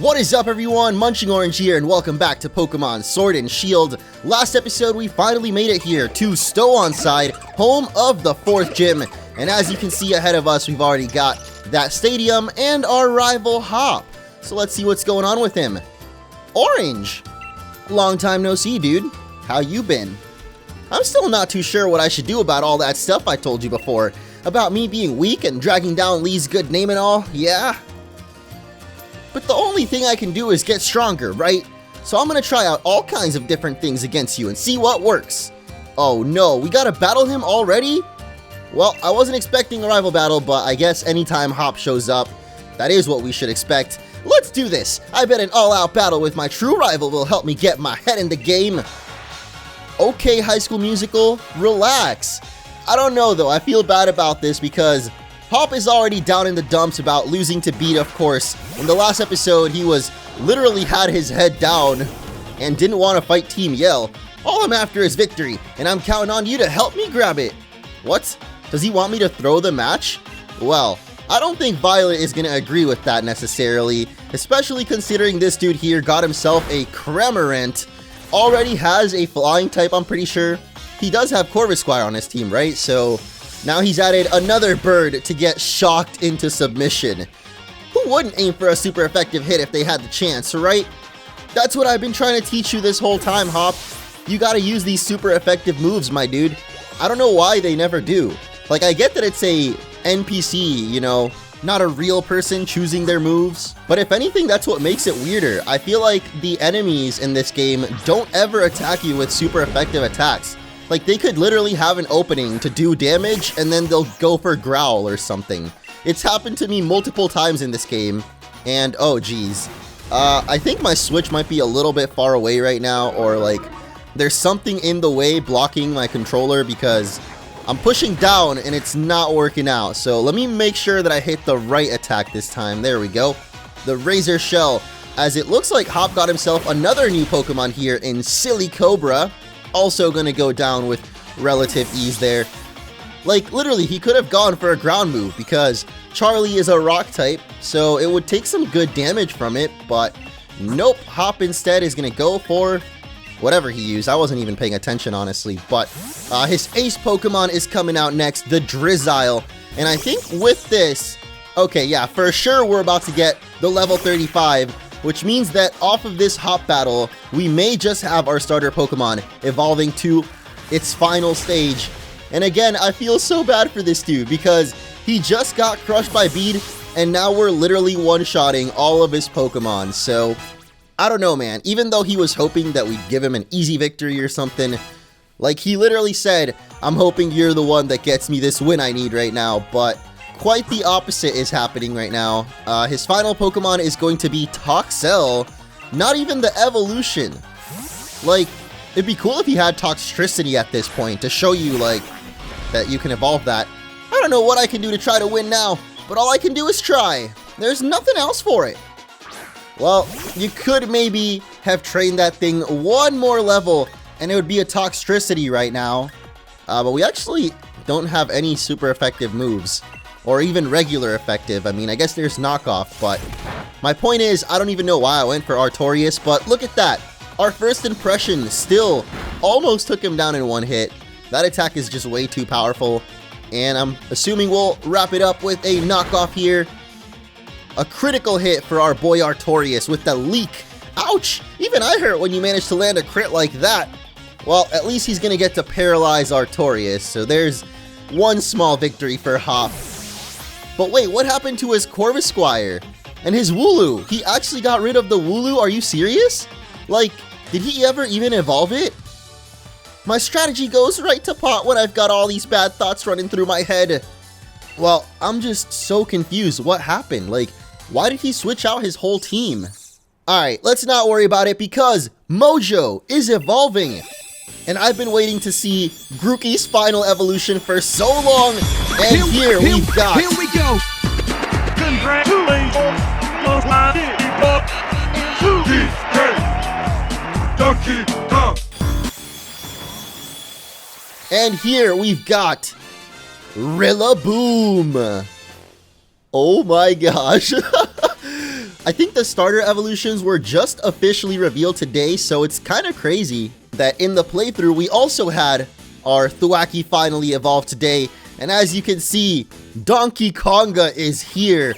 What is up everyone, MunchingOrange here and welcome back to Pokemon Sword and Shield. Last episode we finally made it here to Stow-on-Side, home of the 4th gym. And as you can see ahead of us, we've already got that stadium and our rival Hop. So let's see what's going on with him. Orange! Long time no see, dude. How you been? I'm still not too sure what I should do about all that stuff I told you before. About me being weak and dragging down Lee's good name and all, yeah? But the only thing I can do is get stronger, right? So I'm gonna try out all kinds of different things against you and see what works. Oh no, we gotta battle him already? Well, I wasn't expecting a rival battle, but I guess anytime Hop shows up, that is what we should expect. Let's do this! I bet an all-out battle with my true rival will help me get my head in the game. Okay, High School Musical, relax. I don't know though, I feel bad about this because Hop is already down in the dumps about losing to Beat, of course. In the last episode, he was literally had his head down and didn't want to fight Team Yell. All I'm after is victory, and I'm counting on you to help me grab it. What? Does he want me to throw the match? Well, I don't think Violet is going to agree with that necessarily, especially considering this dude here got himself a Cramorant. Already has a flying type, I'm pretty sure. He does have Corvisquire on his team, right? So now he's added another bird to get shocked into submission. Who wouldn't aim for a super effective hit if they had the chance, right? That's what I've been trying to teach you this whole time, Hop. You gotta use these super effective moves, my dude. I don't know why they never do. Like, I get that it's a NPC, you know, not a real person choosing their moves. But if anything, that's what makes it weirder. I feel like the enemies in this game don't ever attack you with super effective attacks. Like, they could literally have an opening to do damage, and then they'll go for Growl or something. It's happened to me multiple times in this game, and oh geez. I think my Switch might be a little bit far away right now, or like, there's something in the way blocking my controller because I'm pushing down and it's not working out. So let me make sure that I hit the right attack this time. There we go. The Razor Shell, as it looks like Hop got himself another new Pokemon here in Silly Cobra. Also gonna go down with relative ease there. Like, literally, he could have gone for a ground move because Charlie is a rock type, so it would take some good damage from it, but nope, Hop instead is gonna go for whatever he used. I wasn't even paying attention, honestly, but his ace Pokemon is coming out next, the Drizzile, and I think with this, okay, yeah, for sure we're about to get the level 35, which means that off of this Hop battle, we may just have our starter Pokemon evolving to its final stage. And again, I feel so bad for this dude because he just got crushed by Bead, and now we're literally one-shotting all of his Pokemon. So, I don't know, man. Even though he was hoping that we'd give him an easy victory or something, like he literally said, I'm hoping you're the one that gets me this win I need right now, but quite the opposite is happening right now. His final Pokemon is going to be Toxel, not even the evolution. Like, it'd be cool if he had Toxtricity at this point to show you, like, that you can evolve that. I don't know what I can do to try to win now, but all I can do is try. There's nothing else for it. Well, you could maybe have trained that thing one more level, and it would be a Toxtricity right now. But we actually don't have any super effective moves. Or even regular effective. I mean, I guess there's knockoff, but my point is, I don't even know why I went for Artorias, but look at that. Our first impression still almost took him down in one hit. That attack is just way too powerful, and I'm assuming we'll wrap it up with a knockoff here. A critical hit for our boy Artorias with the leak. Ouch! Even I hurt when you manage to land a crit like that. Well, at least he's gonna get to paralyze Artorias, so there's one small victory for Hop. But wait, what happened to his Corvisquire? And his Wooloo? He actually got rid of the Wooloo? Are you serious? Like, did he ever even evolve it? My strategy goes right to pot when I've got all these bad thoughts running through my head. Well, I'm just so confused. What happened? Like, why did he switch out his whole team? Alright, let's not worry about it because Mojo is evolving. And I've been waiting to see Grookey's final evolution for so long, and here we go. Congratulations, and here we've got Rillaboom. Oh my gosh. I think the starter evolutions were just officially revealed today, so it's kind of crazy that in the playthrough we also had our Thwackey finally evolved today. And as you can see, Donkey Konga is here.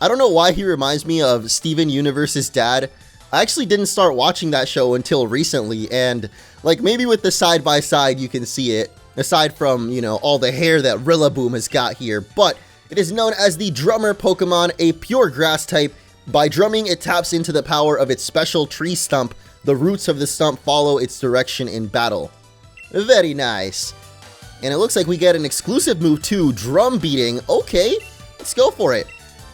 I don't know why he reminds me of Steven Universe's dad. I actually didn't start watching that show until recently, and like maybe with the side by side you can see it, aside from, you know, all the hair that Rillaboom has got here. But it is known as the Drummer Pokemon, a pure grass type. By drumming, it taps into the power of its special tree stump. The roots of the stump follow its direction in battle. Very nice. And it looks like we get an exclusive move too, Drum Beating. Okay, let's go for it.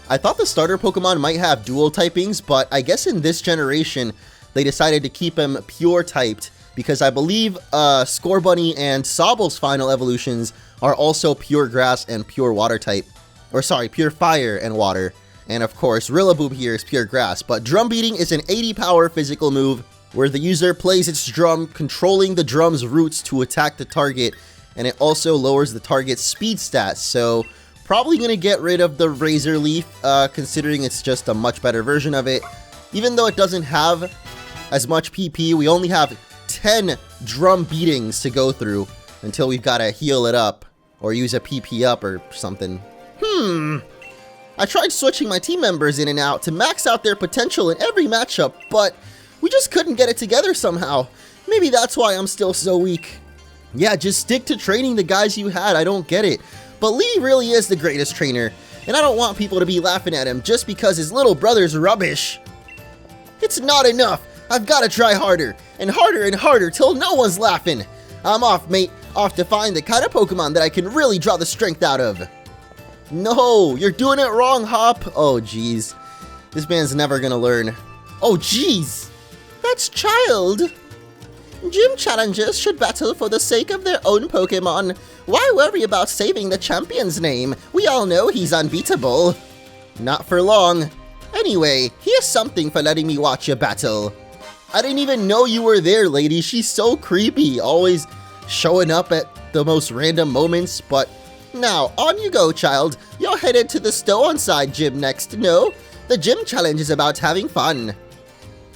I thought the starter Pokemon might have dual typings, but I guess in this generation, they decided to keep him pure typed, because I believe Scorbunny and Sobble's final evolutions are also pure grass and pure water type. Or sorry, pure fire and water. And of course, Rillaboom here is pure grass, but Drum Beating is an 80 power physical move where the user plays its drum, controlling the drum's roots to attack the target, and it also lowers the target's speed stats, so probably going to get rid of the Razor Leaf, considering it's just a much better version of it. Even though it doesn't have as much PP, we only have 10 drum beatings to go through until we've got to heal it up, or use a PP up or something. I tried switching my team members in and out to max out their potential in every matchup, but we just couldn't get it together somehow. Maybe that's why I'm still so weak. Yeah, just stick to training the guys you had, I don't get it. But Lee really is the greatest trainer, and I don't want people to be laughing at him just because his little brother's rubbish. It's not enough. I've got to try harder and harder till no one's laughing. I'm off, mate. Off to find the kind of Pokemon that I can really draw the strength out of. No, you're doing it wrong, Hop. Oh, jeez. This man's never gonna learn. Oh, jeez. That's Child. Gym challengers should battle for the sake of their own Pokemon. Why worry about saving the champion's name? We all know he's unbeatable. Not for long. Anyway, here's something for letting me watch you battle. I didn't even know you were there, lady. She's so creepy, always showing up at the most random moments. But now, on you go, child. You're headed to the Stow-on-Side gym next, no? The gym challenge is about having fun.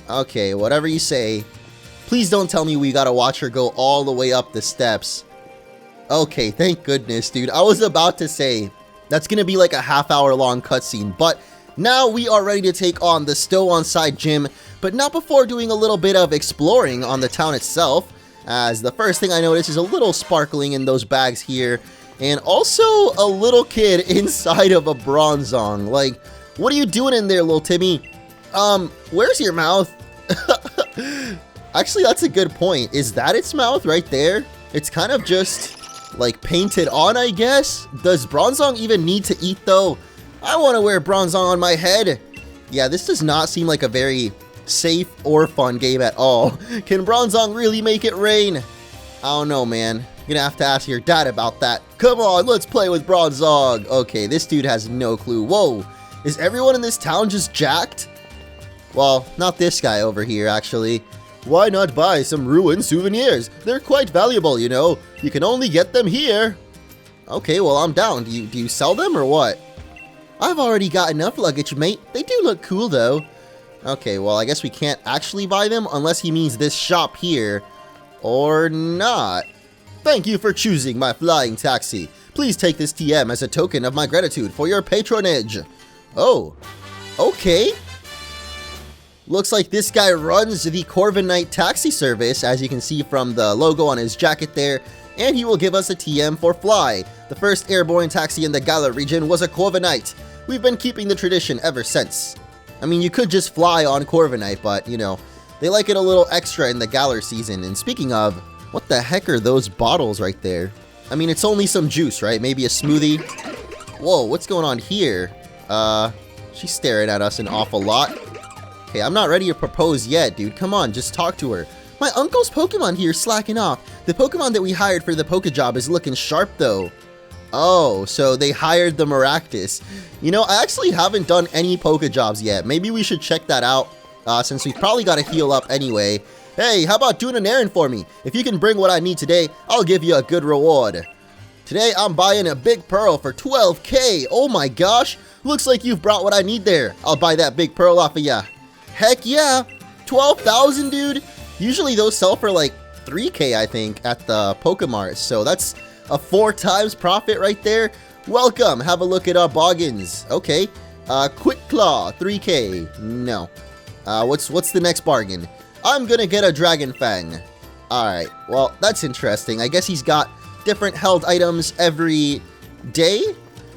Okay, whatever you say. Please don't tell me we gotta watch her go all the way up the steps. Okay, thank goodness, dude. I was about to say, that's gonna be like a half-hour long cutscene, but now we are ready to take on the Stow-on-Side gym, but not before doing a little bit of exploring on the town itself, as the first thing I notice is a little sparkling in those bags here, and also a little kid inside of a Bronzong. Like, what are you doing in there, little Timmy? Where's your mouth? Actually, that's a good point. Is that its mouth right there? It's kind of just, like, painted on, I guess? Does Bronzong even need to eat, though? I want to wear Bronzong on my head. Yeah, this does not seem like a very safe or fun game at all. Can Bronzong really make it rain? I don't know, man. You're gonna have to ask your dad about that. Come on, let's play with Bronzong. Okay, this dude has no clue. Whoa, is everyone in this town just jacked? Well, not this guy over here, actually. Why not buy some ruined souvenirs? They're quite valuable, you know. You can only get them here. Okay, well, I'm down. Do you sell them or what? I've already got enough luggage, mate. They do look cool, though. Okay, well, I guess we can't actually buy them unless he means this shop here. Or not. Thank you for choosing my flying taxi. Please take this TM as a token of my gratitude for your patronage. Oh, okay. Looks like this guy runs the Corviknight taxi service, as you can see from the logo on his jacket there, and he will give us a TM for Fly. The first airborne taxi in the Galar region was a Corviknight. We've been keeping the tradition ever since. I mean, you could just fly on Corviknight, but, you know, they like it a little extra in the Galar season. And speaking of, what the heck are those bottles right there? I mean, it's only some juice, right? Maybe a smoothie? Whoa, what's going on here? She's staring at us an awful lot. Okay, I'm not ready to propose yet, dude. Come on, just talk to her. My uncle's Pokemon here is slacking off. The Pokemon that we hired for the Poké job is looking sharp, though. Oh, so they hired the Maractus. You know, I actually haven't done any Poké jobs yet. Maybe we should check that out, since we've probably got to heal up anyway. Hey, how about doing an errand for me? If you can bring what I need today, I'll give you a good reward. Today I'm buying a big pearl for 12k. Oh my gosh, looks like you've brought what I need there. I'll buy that big pearl off of ya. Heck yeah, 12,000 dude. Usually those sell for like 3k I think at the Pokemart, so that's a 4 times profit right there. Welcome, have a look at our bargains. Okay, Quick Claw, 3k, no. What's the next bargain? I'm gonna get a Dragon Fang. Alright, well, that's interesting. I guess he's got different held items every day.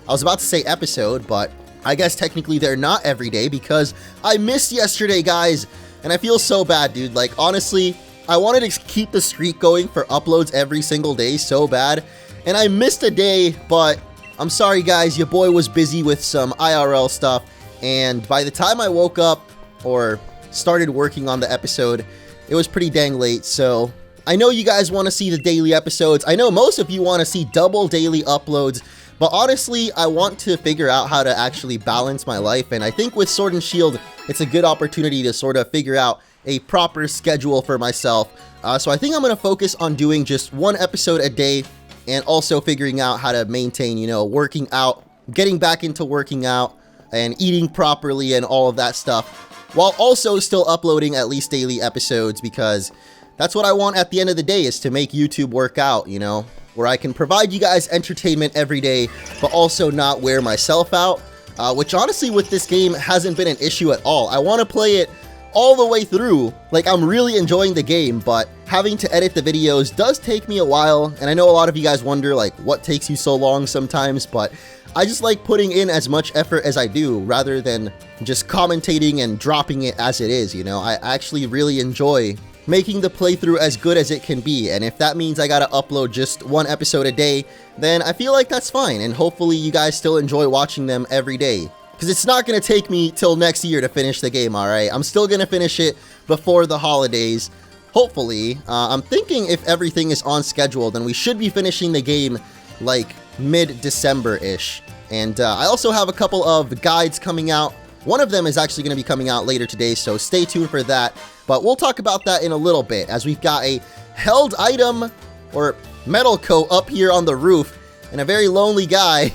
I was about to say episode, but I guess technically they're not every day because I missed yesterday, guys. And I feel so bad, dude. Like, honestly, I wanted to keep the streak going for uploads every single day so bad. And I missed a day, but I'm sorry, guys. Your boy was busy with some IRL stuff. And by the time I woke up or started working on the episode, it was pretty dang late. So I know you guys want to see the daily episodes. I know most of you want to see double daily uploads. But honestly, I want to figure out how to actually balance my life. And I think with Sword and Shield, it's a good opportunity to sort of figure out a proper schedule for myself. So I think I'm going to focus on doing just 1 episode a day and also figuring out how to maintain, you know, working out, getting back into working out and eating properly and all of that stuff, while also still uploading at least daily episodes, because that's what I want at the end of the day, is to make YouTube work out, you know, where I can provide you guys entertainment every day, but also not wear myself out, which honestly with this game hasn't been an issue at all. I want to play it all the way through. Like, I'm really enjoying the game, but having to edit the videos does take me a while, and I know a lot of you guys wonder, like, what takes you so long sometimes, but I just like putting in as much effort as I do, rather than just commentating and dropping it as it is, you know? I actually really enjoy making the playthrough as good as it can be, and if that means I gotta upload just 1 episode a day, then I feel like that's fine, and hopefully you guys still enjoy watching them every day. Because it's not gonna take me till next year to finish the game, alright? I'm still gonna finish it before the holidays, hopefully. I'm thinking if everything is on schedule, then we should be finishing the game like mid-December-ish. And I also have a couple of guides coming out. One of them is actually going to be coming out later today, so stay tuned for that. But we'll talk about that in a little bit, as we've got a held item, or metal coat, up here on the roof, and a very lonely guy.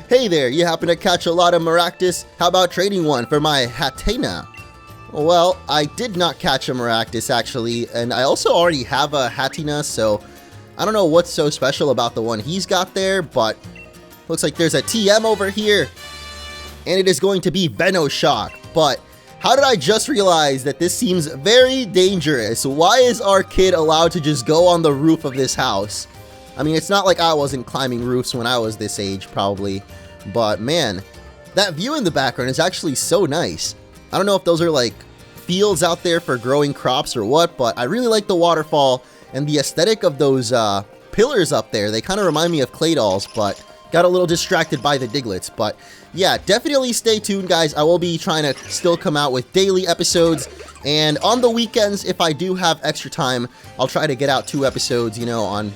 Hey there, you happen to catch a lot of Maractus? How about trading one for my Hatena? Well, I did not catch a Maractus, actually, and I also already have a Hatena, so I don't know what's so special about the one he's got there, but looks like there's a TM over here. And it is going to be Venoshock. But how did I just realize that this seems very dangerous? Why is our kid allowed to just go on the roof of this house? I mean, it's not like I wasn't climbing roofs when I was this age, probably. But man, that view in the background is actually so nice. I don't know if those are like fields out there for growing crops or what, but I really like the waterfall and the aesthetic of those pillars up there. They kind of remind me of clay dolls, but got a little distracted by the Diglets. But yeah, definitely stay tuned, guys. I will be trying to still come out with daily episodes, and on the weekends, if I do have extra time, I'll try to get out 2 episodes, you know, on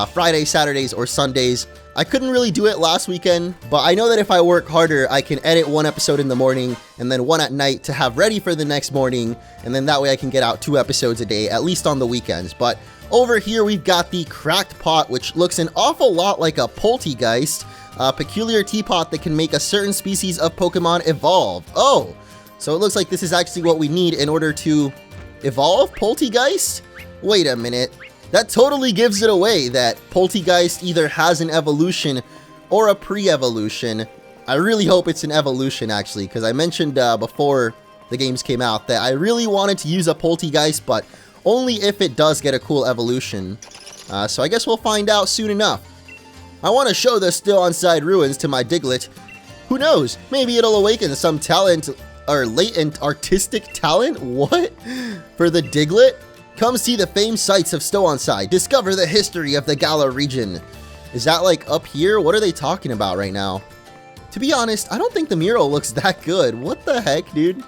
Fridays, Saturdays, or Sundays. I couldn't really do it last weekend, but I know that if I work harder, I can edit 1 episode in the morning and then 1 at night to have ready for the next morning, and then that way I can get out 2 episodes a day, at least on the weekends. But over here, we've got the Cracked Pot, which looks an awful lot like a Poltegeist, a peculiar teapot that can make a certain species of Pokemon evolve. Oh, so it looks like this is actually what we need in order to evolve Poltegeist? Wait a minute. That totally gives it away that Poltegeist either has an evolution or a pre-evolution. I really hope it's an evolution, actually, because I mentioned before the games came out that I really wanted to use a Poltegeist, but only if it does get a cool evolution. So I guess we'll find out soon enough. I want to show the Stow-on-Side ruins to my Diglett. Who knows? Maybe it'll awaken some talent, or latent artistic talent? What? For the Diglett? Come see the famed sites of Stow-on-Side. Discover the history of the Galar region. Is that like up here? What are they talking about right now? To be honest, I don't think the mural looks that good. What the heck, dude?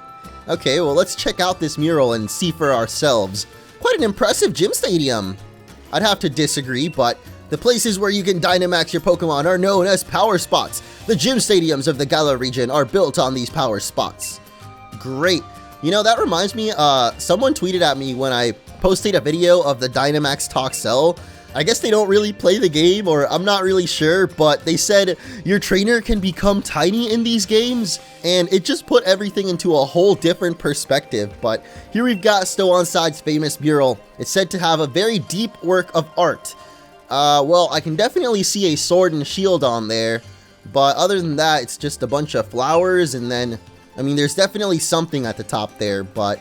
Okay, well, let's check out this mural and see for ourselves. Quite an impressive gym stadium. I'd have to disagree, but the places where you can Dynamax your Pokemon are known as power spots. The gym stadiums of the Galar region are built on these power spots. Great. You know, that reminds me, someone tweeted at me when I posted a video of the Dynamax Toxel. I guess they don't really play the game, or I'm not really sure, but they said your trainer can become tiny in these games, and it just put everything into a whole different perspective. But here we've got Stow-on-Side's famous mural. It's said to have a very deep work of art. Well, I can definitely see a sword and shield on there, but other than that, it's just a bunch of flowers, and then, I mean, there's definitely something at the top there, but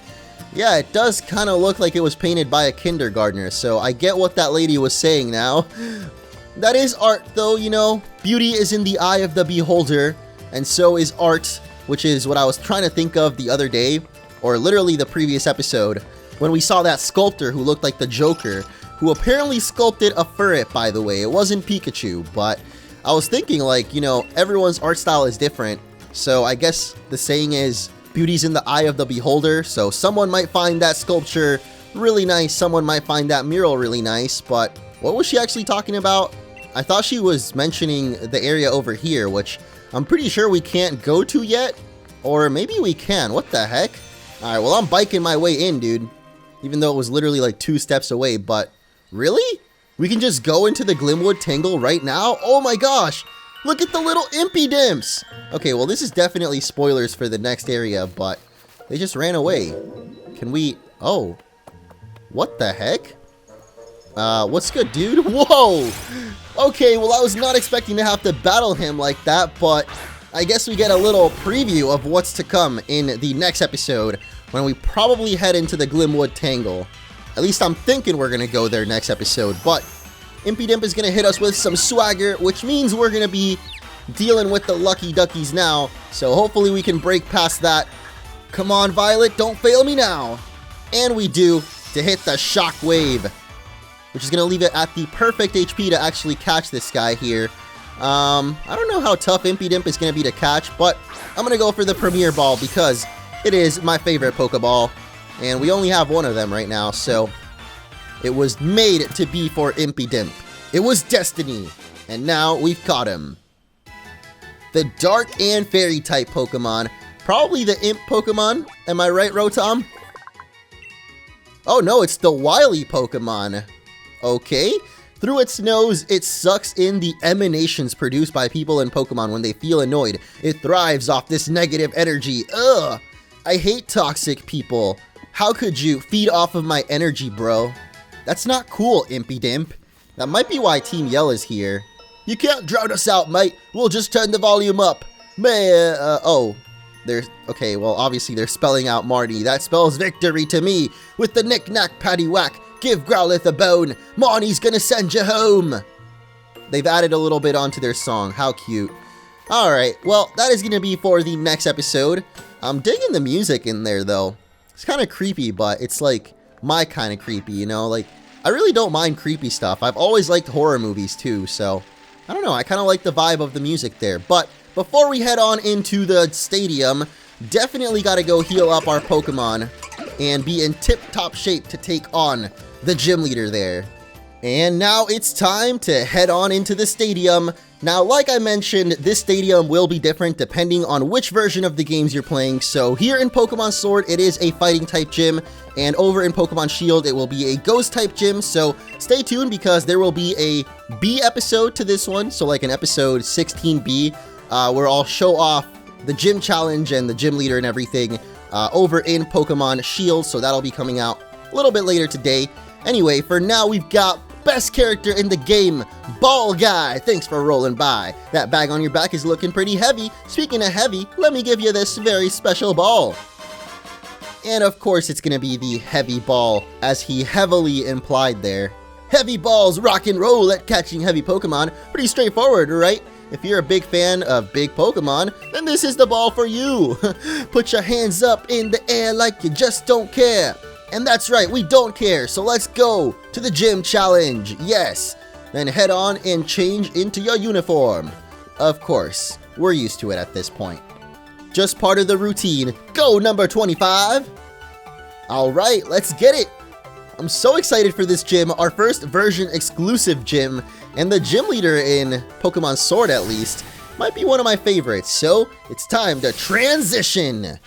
yeah, it does kind of look like it was painted by a kindergartner, so I get what that lady was saying now. That is art, though, you know. Beauty is in the eye of the beholder, and so is art, which is what I was trying to think of the other day, or literally the previous episode, when we saw that sculptor who looked like the Joker, who apparently sculpted a ferret, by the way. It wasn't Pikachu, but I was thinking, like, you know, everyone's art style is different, so I guess the saying is, beauty's in the eye of the beholder, so someone might find that sculpture really nice, someone might find that mural really nice, but what was she actually talking about? I thought she was mentioning the area over here, which I'm pretty sure we can't go to yet, or maybe we can. What the heck? Alright, well, I'm biking my way in, dude, even though it was literally like 2 steps away, but really? We can just go into the Glimmer Tangle right now? Oh my gosh! Look at the little impy dimps! Okay, well, this is definitely spoilers for the next area, but they just ran away. Can we... Oh. What the heck? What's good, dude? Whoa! Okay, well, I was not expecting to have to battle him like that, but I guess we get a little preview of what's to come in the next episode, when we probably head into the Glimmer Tangle. At least I'm thinking we're gonna go there next episode, but Impy Dimp is gonna hit us with some swagger, which means we're gonna be dealing with the Lucky Duckies now, so hopefully we can break past that. Come on, Violet, don't fail me now. And we do, to hit the Shock Wave, which is gonna leave it at the perfect HP to actually catch this guy here. I don't know how tough Impy Dimp is gonna be to catch, but I'm gonna go for the Premier Ball because it is my favorite Pokeball. And we only have one of them right now, so it was made to be for Impy Dimp. It was destiny, and now we've caught him. The Dark and Fairy type Pokemon. Probably the Imp Pokemon. Am I right, Rotom? Oh no, it's the Wily Pokemon. Okay. Through its nose, it sucks in the emanations produced by people and Pokemon when they feel annoyed. It thrives off this negative energy. Ugh! I hate toxic people. How could you feed off of my energy, bro? That's not cool, Impy Dimp. That might be why Team Yell is here. You can't drown us out, mate. We'll just turn the volume up. Okay, well, obviously they're spelling out Marty. That spells victory to me. With the knick-knack, paddywhack, give Growlithe a bone. Marnie's gonna send you home. They've added a little bit onto their song. How cute. Alright, well, that is gonna be for the next episode. I'm digging the music in there, though. It's kind of creepy, but it's like my kind of creepy, you know? Like, I really don't mind creepy stuff. I've always liked horror movies too, so I don't know. I kind of like the vibe of the music there. But before we head on into the stadium, definitely got to go heal up our Pokemon and be in tip-top shape to take on the gym leader there. And now it's time to head on into the stadium. Now, like I mentioned, this stadium will be different depending on which version of the games you're playing. So here in Pokemon Sword, it is a fighting type gym, and over in Pokemon Shield, it will be a ghost type gym. So stay tuned because there will be a B episode to this one. So like an episode 16B, where I'll show off the gym challenge and the gym leader and everything over in Pokemon Shield. So that'll be coming out a little bit later today. Anyway, for now, we've got best character in the game, Ball Guy. Thanks for rolling by. That bag on your back is looking pretty heavy. Speaking of heavy, let me give you this very special ball. And of course, it's gonna be the heavy ball, as he heavily implied there. Heavy balls rock and roll at catching heavy Pokemon. Pretty straightforward, right? If you're a big fan of big Pokemon, then this is the ball for you. Put your hands up in the air like you just don't care. And that's right, we don't care, so let's go to the gym challenge, yes. Then head on and change into your uniform. Of course, we're used to it at this point. Just part of the routine. Go number 25. All right, let's get it. I'm so excited for this gym, our first version exclusive gym, and the gym leader in Pokemon Sword at least might be one of my favorites. So it's time to transition.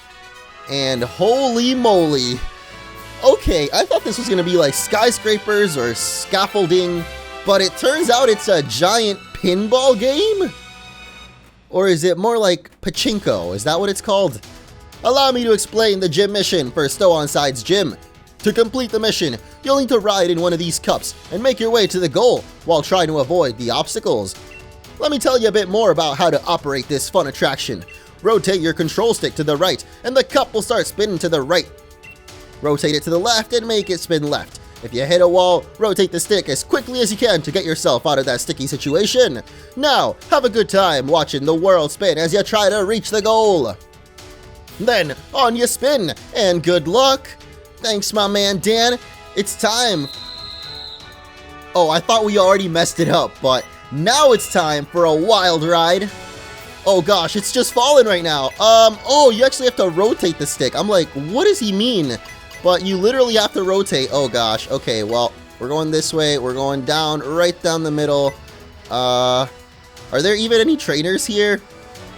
And holy moly. Okay, I thought this was going to be like skyscrapers or scaffolding, But it turns out it's a giant pinball game? Or is it more like pachinko? Is that what it's called? Allow me to explain the gym mission for Stow-on-Side's gym. To complete the mission, you'll need to ride in one of these cups and make your way to the goal while trying to avoid the obstacles. Let me tell you a bit more about how to operate this fun attraction. Rotate your control stick to the right and the cup will start spinning to the right. Rotate it to the left and make it spin left. If you hit a wall, rotate the stick as quickly as you can to get yourself out of that sticky situation. Now, have a good time watching the world spin as you try to reach the goal. Then, on you spin, and good luck! Thanks, my man Dan. It's time. Oh, I thought we already messed it up, but now it's time for a wild ride. Oh gosh, it's just falling right now. Oh, you actually have to rotate the stick. I'm like, what does he mean? But you literally have to rotate. Oh gosh, okay, well, we're going this way. We're going down, right down the middle. Are there even any trainers here?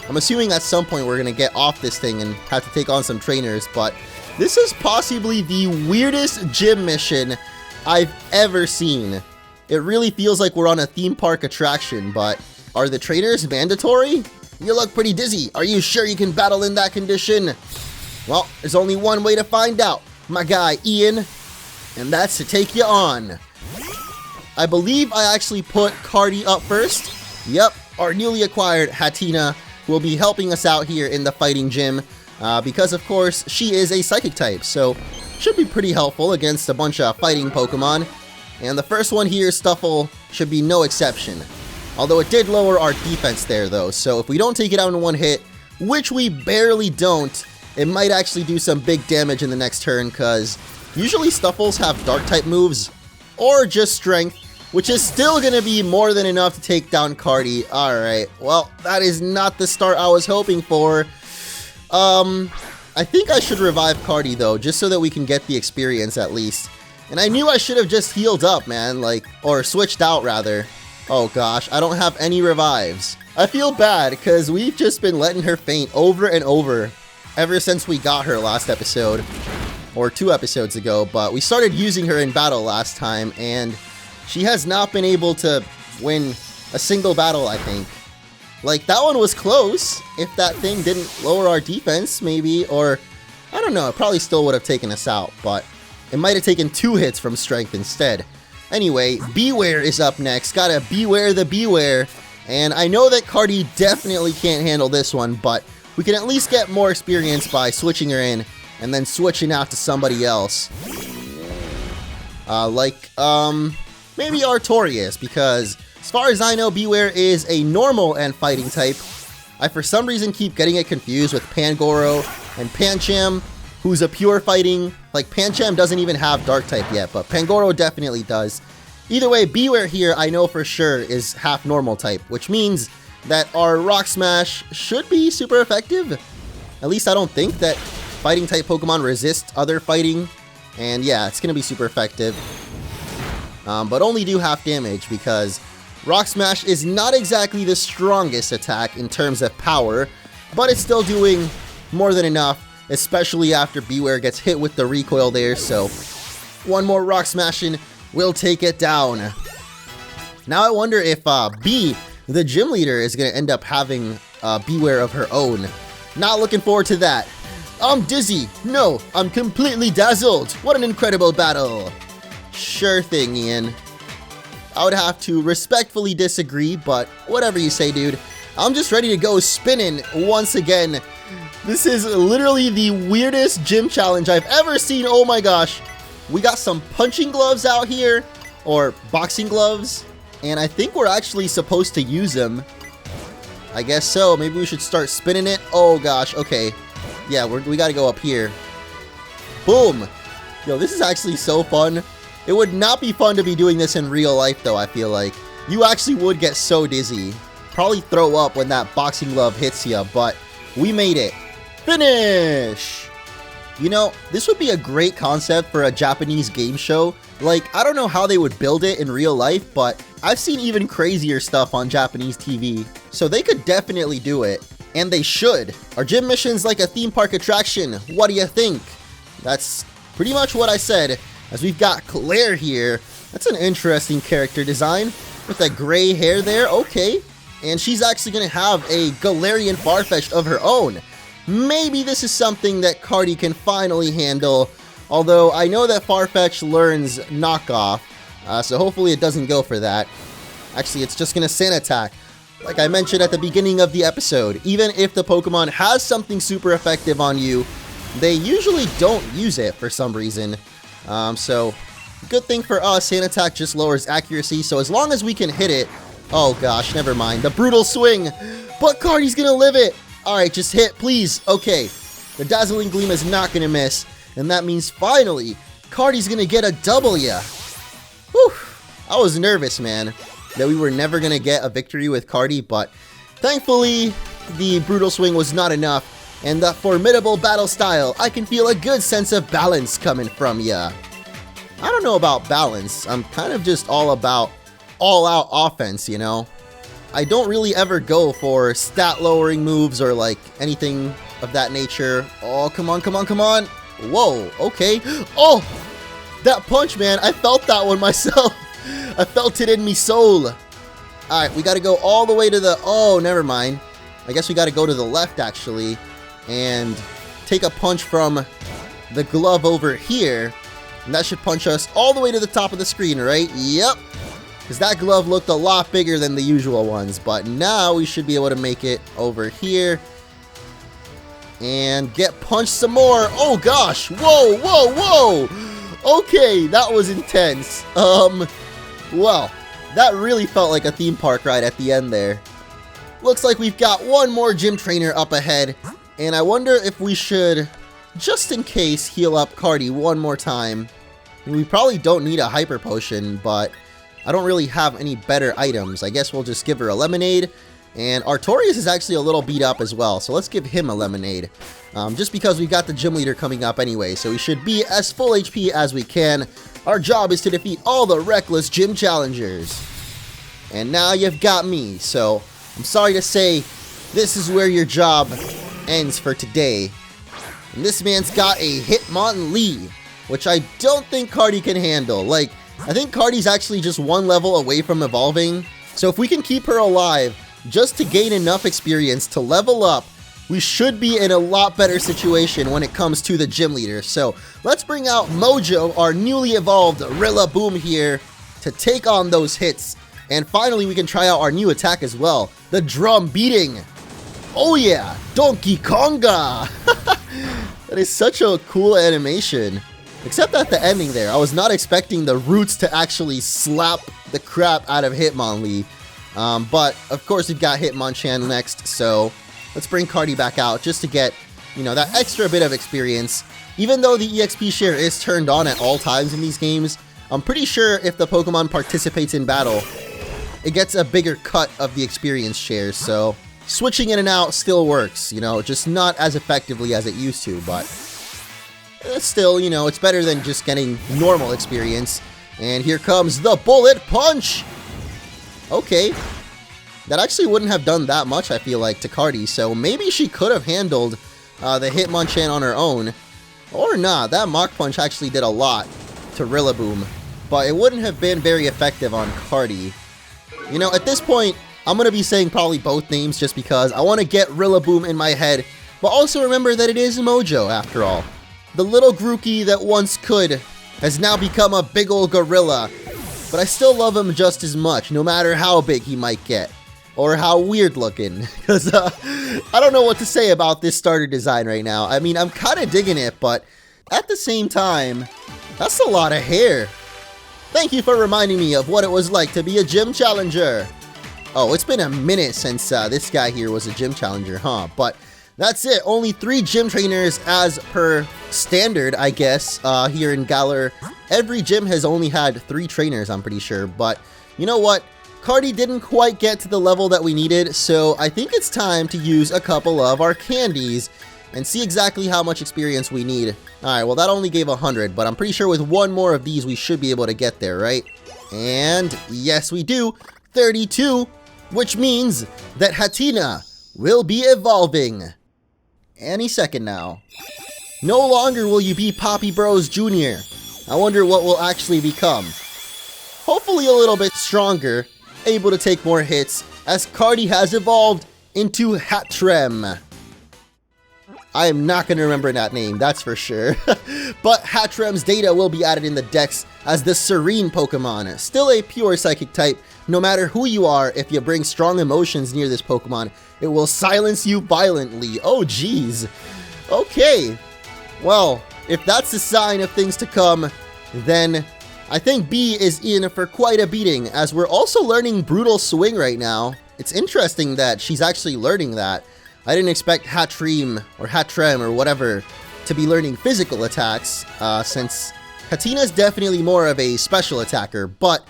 I'm assuming at some point we're gonna get off this thing and have to take on some trainers, but this is possibly the weirdest gym mission I've ever seen. It really feels like we're on a theme park attraction, but are the trainers mandatory? You look pretty dizzy. Are you sure you can battle in that condition? Well, there's only one way to find out, my guy Ian, and that's to take you on. I believe I actually put Cardi up first. Yep, our newly acquired Hatina will be helping us out here in the fighting gym. Because of course, she is a psychic type, so should be pretty helpful against a bunch of fighting Pokemon. And the first one here, Stuffle, should be no exception. Although it did lower our defense there though, so if we don't take it out in one hit, which we barely don't, it might actually do some big damage in the next turn, because usually Stuffles have dark type moves, or just strength, which is still going to be more than enough to take down Cardi. Alright, well, that is not the start I was hoping for. I think I should revive Cardi though, just so that we can get the experience at least. And I knew I should have just healed up, man, like, or switched out rather. Oh gosh, I don't have any revives. I feel bad, because we've just been letting her faint over and over ever since we got her last episode, or 2 episodes ago, but we started using her in battle last time, and she has not been able to win a single battle, I think. Like, that one was close. If that thing didn't lower our defense, maybe, or I don't know, it probably still would have taken us out, but it might have taken 2 hits from strength instead. Anyway, Beware is up next. Gotta beware the Beware. And I know that Cardi definitely can't handle this one, but we can at least get more experience by switching her in and then switching out to somebody else. Maybe Artorias, because as far as I know, Beware is a normal and fighting type. I for some reason keep getting it confused with Pangoro and Pancham, who's a pure fighting. Like, Pancham doesn't even have dark type yet, but Pangoro definitely does. Either way, Beware here, I know for sure, is half normal type, which means that our Rock Smash should be super effective. At least I don't think that fighting type Pokemon resist other fighting. And yeah, it's going to be super effective. But only do half damage, because Rock Smash is not exactly the strongest attack in terms of power, but it's still doing more than enough, especially after Beware gets hit with the recoil there, so one more Rock Smashing will take it down. Now I wonder if B, the gym leader, is going to end up having Beware of her own. Not looking forward to that. I'm dizzy. No, I'm completely dazzled. What an incredible battle. Sure thing, Ian. I would have to respectfully disagree, but whatever you say, dude. I'm just ready to go spinning once again. This is literally the weirdest gym challenge I've ever seen. Oh my gosh. We got some punching gloves out here, or boxing gloves, and I think we're actually supposed to use them. I guess so. Maybe we should start spinning it. Oh gosh, okay. Yeah, we gotta go up here. Boom. Yo, this is actually so fun. It would not be fun to be doing this in real life though, I feel like. You actually would get so dizzy. Probably throw up when that boxing glove hits you, but we made it. Finish! You know, this would be a great concept for a Japanese game show. Like, I don't know how they would build it in real life, but I've seen even crazier stuff on Japanese TV. So they could definitely do it. And they should. Are gym missions like a theme park attraction? What do you think? That's pretty much what I said, as we've got Claire here That's an interesting character design with the gray hair there. Okay. And she's actually going to have a Galarian Farfetch'd of her own. Maybe this is something that Cardi can finally handle. Although I know that Farfetch learns knockoff. So hopefully it doesn't go for that. Actually, it's just going to Sand Attack. Like I mentioned at the beginning of the episode, even if the Pokemon has something super effective on you, they usually don't use it for some reason. So good thing for us, Sand Attack just lowers accuracy, so as long as we can hit it... Oh gosh, never mind. The Brutal Swing! But Cardi's gonna live it! Alright, just hit, please. Okay, the Dazzling Gleam is not gonna miss, and that means finally, Cardi's gonna get a W. Whew! I was nervous, man, that we were never gonna get a victory with Cardi, but thankfully, the Brutal Swing was not enough, and that formidable battle style, I can feel a good sense of balance coming from ya. I don't know about balance. I'm kind of just all about all-out offense, you know? I don't really ever go for stat-lowering moves or, like, anything of that nature. Oh, come on, come on, come on! Whoa, okay. Oh! That punch, man! I felt that one myself! I felt it in me soul! Alright, we gotta go all the way to the... Oh, never mind. I guess we gotta go to the left, actually, and take a punch from the glove over here. And that should punch us all the way to the top of the screen, right? Yep. Because that glove looked a lot bigger than the usual ones. But now we should be able to make it over here. And get punched some more. Oh, gosh. Whoa, whoa, whoa. Okay, that was intense. Well, that really felt like a theme park ride at the end there. Looks like we've got one more gym trainer up ahead. And I wonder if we should... just in case, heal up Cardi one more time. We probably don't need a Hyper Potion, but I don't really have any better items. I guess we'll just give her a Lemonade. And Artorias is actually a little beat up as well, so let's give him a Lemonade. Just because we've got the Gym Leader coming up anyway, so we should be as full HP as we can. Our job is to defeat all the reckless gym challengers. And now you've got me, so I'm sorry to say, this is where your job ends for today. And this man's got a Hitmonlee, which I don't think Cardi can handle. Like, I think Cardi's actually just one level away from evolving. So if we can keep her alive, just to gain enough experience to level up, we should be in a lot better situation when it comes to the gym leader. So let's bring out Mojo, our newly evolved Rillaboom here, to take on those hits. And finally, we can try out our new attack as well, the Drum Beating. Oh yeah, Donkey Konga! That is such a cool animation. Except at the ending there, I was not expecting the roots to actually slap the crap out of Hitmonlee. But, of course, we've got Hitmonchan next, so let's bring Cardi back out just to get, you know, that extra bit of experience. Even though the EXP share is turned on at all times in these games, I'm pretty sure if the Pokemon participates in battle, it gets a bigger cut of the experience shares, so switching in and out still works, you know, just not as effectively as it used to, but still, you know, it's better than just getting normal experience. And here comes the Bullet Punch! Okay. That actually wouldn't have done that much, I feel like, to Cardi, so maybe she could have handled the Hitmonchan on her own. Or not, that Mach Punch actually did a lot to Rillaboom, but it wouldn't have been very effective on Cardi. You know, at this point, I'm going to be saying probably both names just because I want to get Rillaboom in my head, but also remember that it is Mojo, after all. The little Grookey that once could has now become a big old gorilla, but I still love him just as much, no matter how big he might get, or how weird looking, because I don't know what to say about this starter design right now. I mean, I'm kind of digging it, but at the same time, that's a lot of hair. Thank you for reminding me of what it was like to be a gym challenger. Oh, it's been a minute since this guy here was a gym challenger, huh? But that's it. Only 3 gym trainers as per standard, I guess, here in Galar. Every gym has only had 3 trainers, I'm pretty sure. But you know what? Cardi didn't quite get to the level that we needed, so I think it's time to use a couple of our candies and see exactly how much experience we need. Alright, well that only gave 100, but I'm pretty sure with one more of these we should be able to get there, right? And yes we do, 32, which means that Hatina will be evolving any second now. No longer will you be Poppy Bros Jr. I wonder what will actually become. hopefully a little bit stronger, able to take more hits, as Cardi has evolved into Hatrem. I am not going to remember that name, that's for sure. But Hatrem's data will be added in the dex as the Serene Pokemon. Still a pure Psychic type. No matter who you are, if you bring strong emotions near this Pokemon, it will silence you violently. Oh, geez. Okay. Well, if that's a sign of things to come, then I think B is in for quite a beating, as we're also learning Brutal Swing right now. It's interesting that she's actually learning that. I didn't expect Hatrem or whatever to be learning physical attacks, since Hatina's definitely more of a special attacker. But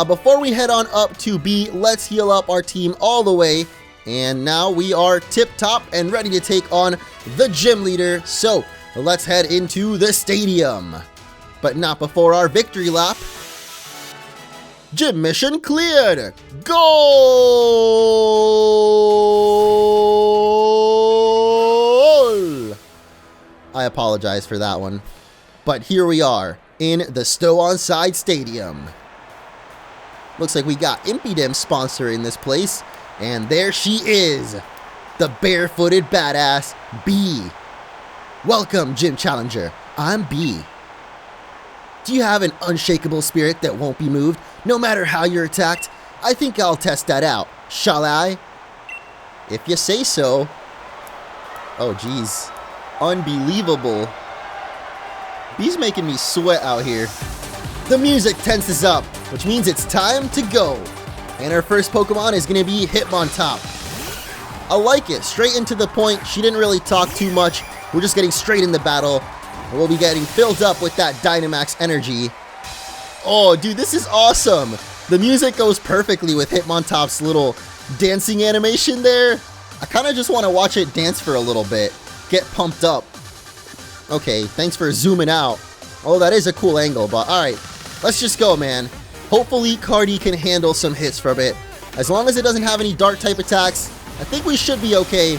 before we head on up to B, let's heal up our team all the way. And now we are tip-top and ready to take on the gym leader. So let's head into the stadium. But not before our victory lap. Gym mission cleared! Goal! I apologize for that one. But here we are in the Stow-on-Side Stadium. Looks like we got Impidem sponsoring this place. And there she is, the barefooted badass B. Welcome, Gym Challenger. I'm B. Do you have an unshakable spirit that won't be moved, no matter how you're attacked? I think I'll test that out, shall I? If you say so. Oh, geez. Unbelievable. B's making me sweat out here. The music tenses up, which means it's time to go. And our first Pokemon is going to be Hitmontop. I like it, straight into the point. She didn't really talk too much. We're just getting straight in the battle. And we'll be getting filled up with that Dynamax energy. Oh, dude, this is awesome. The music goes perfectly with Hitmontop's little dancing animation there. I kind of just want to watch it dance for a little bit. Get pumped up. Okay, thanks for zooming out. Oh, that is a cool angle, but alright. Let's just go, man. Hopefully, Cardi can handle some hits for a bit. As long as it doesn't have any Dark-type attacks, I think we should be okay.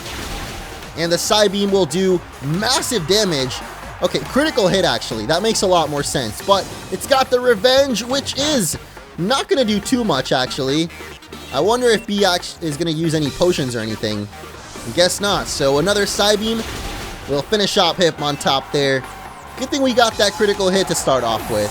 And the Psybeam will do massive damage. Okay, critical hit, actually. That makes a lot more sense. But it's got the Revenge, which is not going to do too much, actually. I wonder if B is going to use any potions or anything. Guess not. So another Psybeam will finish off Hitmontop there. Good thing we got that critical hit to start off with.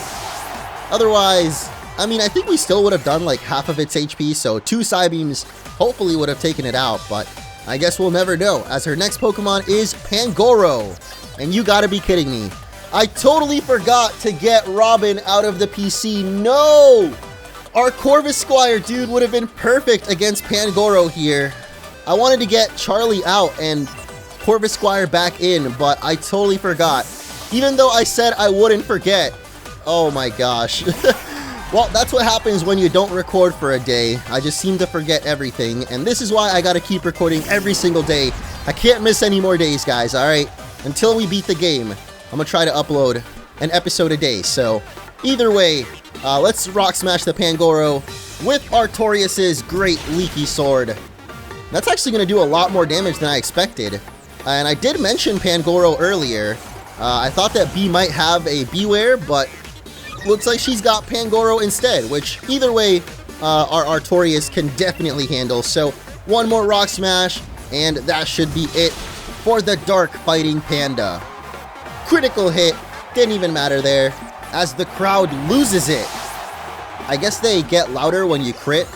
Otherwise, I mean, I think we still would have done like half of its HP, so 2 Psybeams hopefully would have taken it out, but I guess we'll never know, as her next Pokemon is Pangoro. And you gotta be kidding me. I totally forgot to get Robin out of the PC. No! Our Corvisquire, dude, would have been perfect against Pangoro here. I wanted to get Charlie out and Corvisquire back in, but I totally forgot. Even though I said I wouldn't forget. Oh my gosh. Well, that's what happens when you don't record for a day. I just seem to forget everything, and this is why I gotta keep recording every single day. I can't miss any more days, guys, alright? Until we beat the game. I'm gonna try to upload an episode a day, so either way, let's rock smash the Pangoro with Artorias' great Leaky Sword. That's actually gonna do a lot more damage than I expected. And I did mention Pangoro earlier. I thought that B might have a Beware, but looks like she's got Pangoro instead, which either way, our Artorias can definitely handle. So one more Rock Smash, and that should be it for the Dark Fighting Panda. Critical hit, didn't even matter there, as the crowd loses it. I guess they get louder when you crit.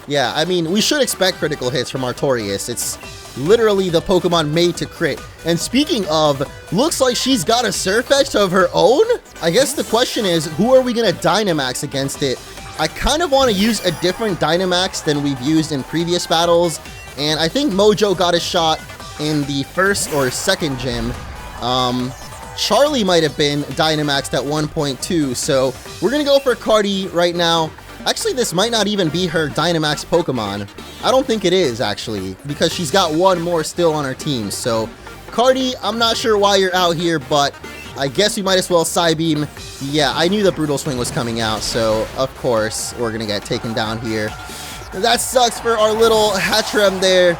Yeah, I mean, we should expect critical hits from Artorias. It's literally the Pokemon made to crit. And speaking of, looks like she's got a Surf Edge of her own? I guess the question is, who are we gonna Dynamax against it? I kind of want to use a different Dynamax than we've used in previous battles, and I think Mojo got a shot in the first or second gym. Charlie might have been Dynamaxed at 1.2, so we're gonna go for Cardi right now. Actually, this might not even be her Dynamax Pokemon. I don't think it is, actually, because she's got one more still on her team. So, Cardi, I'm not sure why you're out here, but I guess we might as well Psybeam. Yeah, I knew the Brutal Swing was coming out, so of course we're gonna get taken down here. That sucks for our little Hatrem there.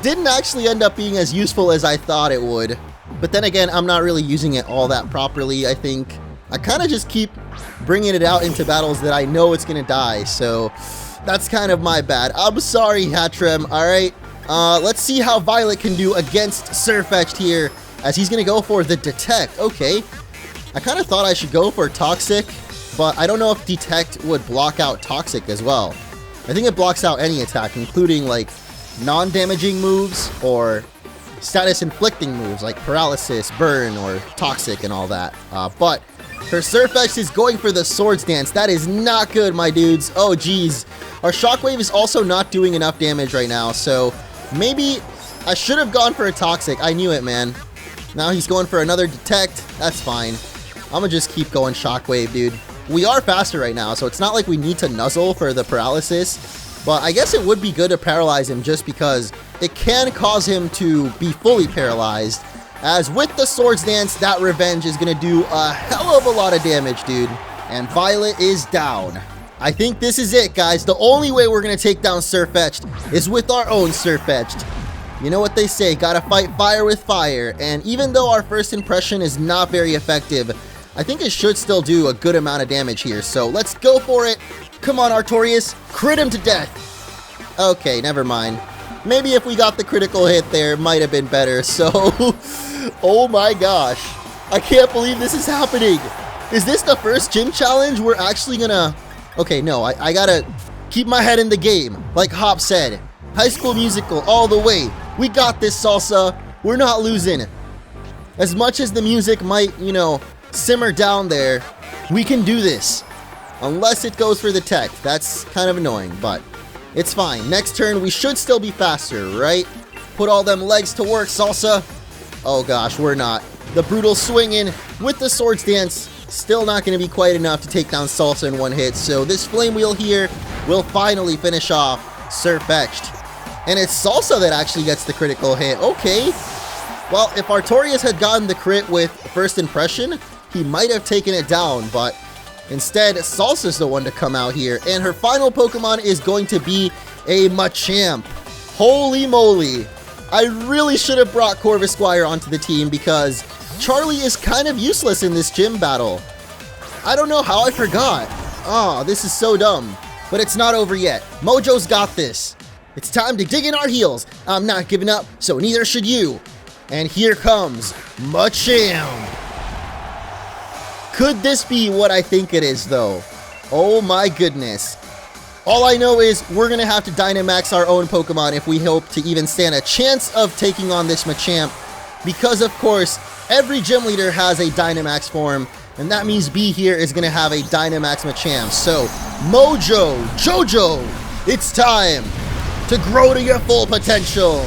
Didn't actually end up being as useful as I thought it would. But then again, I'm not really using it all that properly, I think. I kind of just keep bringing it out into battles that I know it's going to die, so that's kind of my bad. I'm sorry, Hattrem, alright? Let's see how Violet can do against Sirfetch'd here, as he's going to go for the Detect. Okay, I kind of thought I should go for Toxic, but I don't know if Detect would block out Toxic as well. I think it blocks out any attack, including like non-damaging moves or status-inflicting moves like Paralysis, Burn, or Toxic and all that. But her Sirfetch'd is going for the Swords Dance. That is not good, my dudes. Oh, geez. Our Shockwave is also not doing enough damage right now, so maybe I should have gone for a Toxic. I knew it, man. Now he's going for another Detect. That's fine. I'm gonna just keep going Shockwave, dude. We are faster right now, so it's not like we need to Nuzzle for the Paralysis, but I guess it would be good to paralyze him just because it can cause him to be fully paralyzed, as with the Swords Dance, that Revenge is gonna do a hell of a lot of damage, dude. And Violet is down. I think this is it, guys. The only way we're gonna take down Sirfetch'd is with our own Sirfetch'd. You know what they say, gotta fight fire with fire, and even though our first impression is not very effective, I think it should still do a good amount of damage here, so let's go for it. Come on, Artorias, crit him to death. Okay, never mind. Maybe if we got the critical hit there, it might have been better, so... oh my gosh. I can't believe this is happening. Is this the first gym challenge we're actually gonna... Okay, no, I gotta keep my head in the game, like Hop said. High School Musical all the way. We got this, Salsa. We're not losing. As much as the music might, you know, simmer down there, we can do this. Unless it goes for the tech. That's kind of annoying, but it's fine. Next turn, we should still be faster, right? Put all them legs to work, Salsa. Oh gosh, we're not. The brutal swinging with the Swords Dance, still not going to be quite enough to take down Salsa in one hit. So this Flame Wheel here will finally finish off Sirfetch'd. And it's Salsa that actually gets the critical hit. Okay. Well, if Artorias had gotten the crit with First Impression, he might have taken it down, but instead, Salsa's the one to come out here, and her final Pokemon is going to be a Machamp. Holy moly. I really should have brought Corvisquire onto the team because Charlie is kind of useless in this gym battle. I don't know how I forgot. Oh, this is so dumb. But it's not over yet. Mojo's got this. It's time to dig in our heels. I'm not giving up, so neither should you. And here comes Machamp. Could this be what I think it is, though? Oh my goodness. All I know is we're going to have to Dynamax our own Pokemon if we hope to even stand a chance of taking on this Machamp. Because, of course, every gym leader has a Dynamax form, and that means B here is going to have a Dynamax Machamp. So, Mojo, Jojo, it's time to grow to your full potential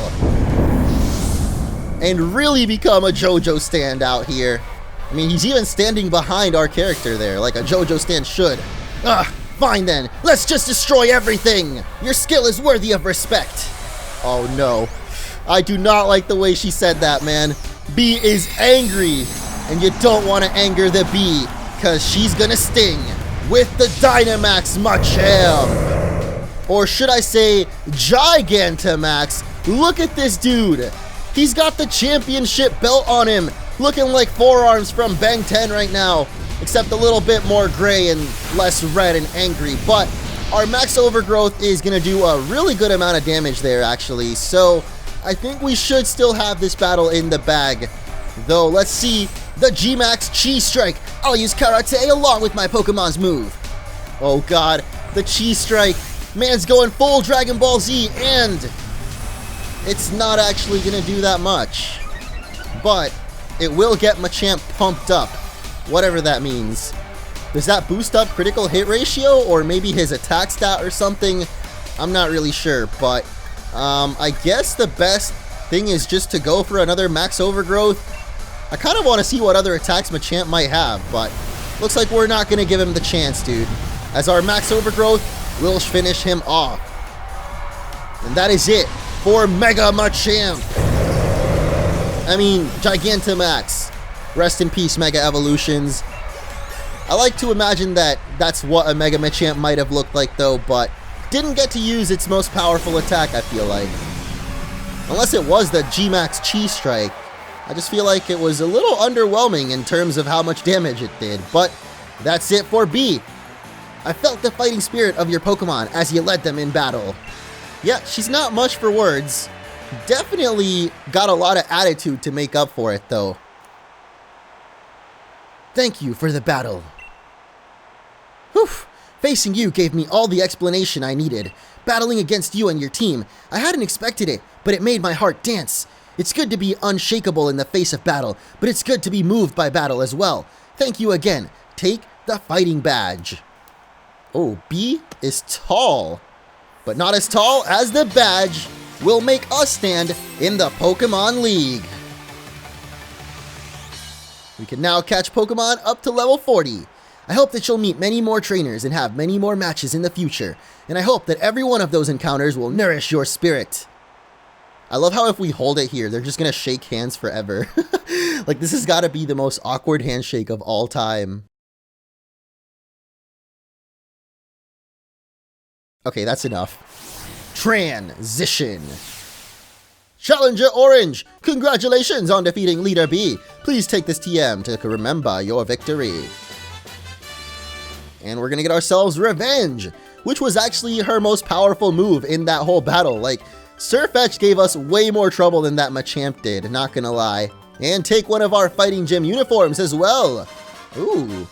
and really become a Jojo stand out here. I mean, he's even standing behind our character there, like a Jojo stand should. Fine then, let's just destroy everything! Your skill is worthy of respect! Oh no. I do not like the way she said that, man. B is angry, and you don't want to anger the B, because she's gonna sting with the Dynamax Machamp! Or should I say, Gigantamax? Look at this dude! He's got the championship belt on him, looking like Forearms from Bang 10 right now, except a little bit more gray and less red and angry. But our Max Overgrowth is going to do a really good amount of damage there, actually. So I think we should still have this battle in the bag. Though, let's see the G-Max Chi Strike. I'll use Karate along with my Pokemon's move. Oh god, the Chi Strike. Man's going full Dragon Ball Z, and it's not actually going to do that much. But it will get Machamp pumped up, whatever that means. Does that boost up critical hit ratio, or maybe his attack stat or something? I'm not really sure, but I guess the best thing is just to go for another Max Overgrowth. I kind of want to see what other attacks Machamp might have, but looks like we're not going to give him the chance, dude, as our Max Overgrowth will finish him off. And that is it for Mega Machamp. I mean, Gigantamax. Rest in peace, Mega Evolutions. I like to imagine that that's what a Mega Machamp might have looked like, though, but didn't get to use its most powerful attack, I feel like. Unless it was the G-Max Chi Strike. I just feel like it was a little underwhelming in terms of how much damage it did, but that's it for B. I felt the fighting spirit of your Pokemon as you led them in battle. Yeah, she's not much for words. Definitely got a lot of attitude to make up for it, though. Thank you for the battle. Whew. Facing you gave me all the explanation I needed. Battling against you and your team, I hadn't expected it, but it made my heart dance. It's good to be unshakable in the face of battle, but it's good to be moved by battle as well. Thank you again. Take the fighting badge. Oh, B is tall, but not as tall as the badge will make us stand in the Pokemon League. We can now catch Pokemon up to level 40. I hope that you'll meet many more trainers and have many more matches in the future, and I hope that every one of those encounters will nourish your spirit. I love how if we hold it here, they're just gonna shake hands forever. Like, this has gotta be the most awkward handshake of all time. Okay, that's enough. Transition. Challenger Orange, congratulations on defeating Leader B. Please take this TM to remember your victory. And we're gonna get ourselves Revenge, which was actually her most powerful move in that whole battle. Like, Surfetch gave us way more trouble than that Machamp did, not gonna lie. And take one of our fighting gym uniforms as well. Ooh.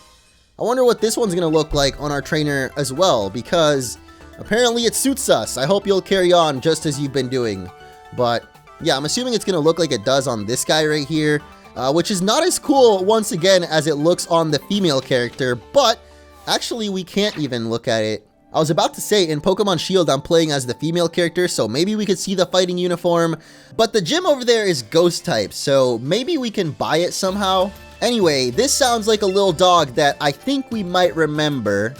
I wonder what this one's gonna look like on our trainer as well, because apparently it suits us. I hope you'll carry on just as you've been doing. But yeah, I'm assuming it's gonna look like it does on this guy right here, which is not as cool once again as it looks on the female character, but actually we can't even look at it. I was about to say, in Pokemon Shield, I'm playing as the female character, so maybe we could see the fighting uniform, but the gym over there is ghost type, so maybe we can buy it somehow. Anyway, this sounds like a little dog that I think we might remember,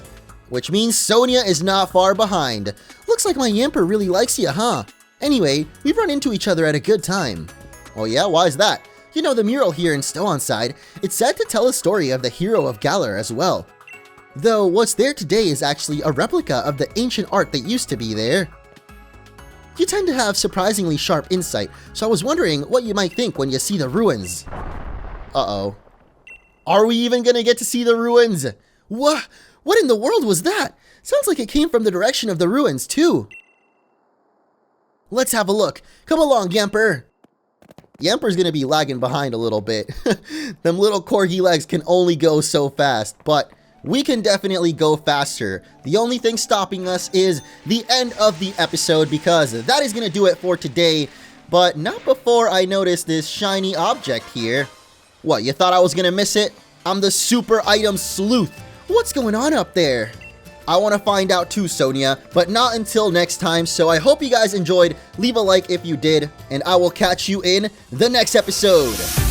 which means Sonia is not far behind. Looks like my Yamper really likes you, huh? Anyway, we've run into each other at a good time. Oh yeah, why is that? You know, the mural here in Stow-on-Side, it's said to tell a story of the hero of Galar as well. Though what's there today is actually a replica of the ancient art that used to be there. You tend to have surprisingly sharp insight, so I was wondering what you might think when you see the ruins. Uh-oh. Are we even gonna get to see the ruins? What in the world was that? Sounds like it came from the direction of the ruins, too. Let's have a look. Come along, Yamper. Yamper's gonna be lagging behind a little bit. Them little corgi legs can only go so fast, but we can definitely go faster. The only thing stopping us is the end of the episode, because that is gonna do it for today, but not before I notice this shiny object here. What, you thought I was gonna miss it? I'm the super item sleuth. What's going on up there? I want to find out too, Sonia, but not until next time, so I hope you guys enjoyed. Leave a like if you did, and I will catch you in the next episode.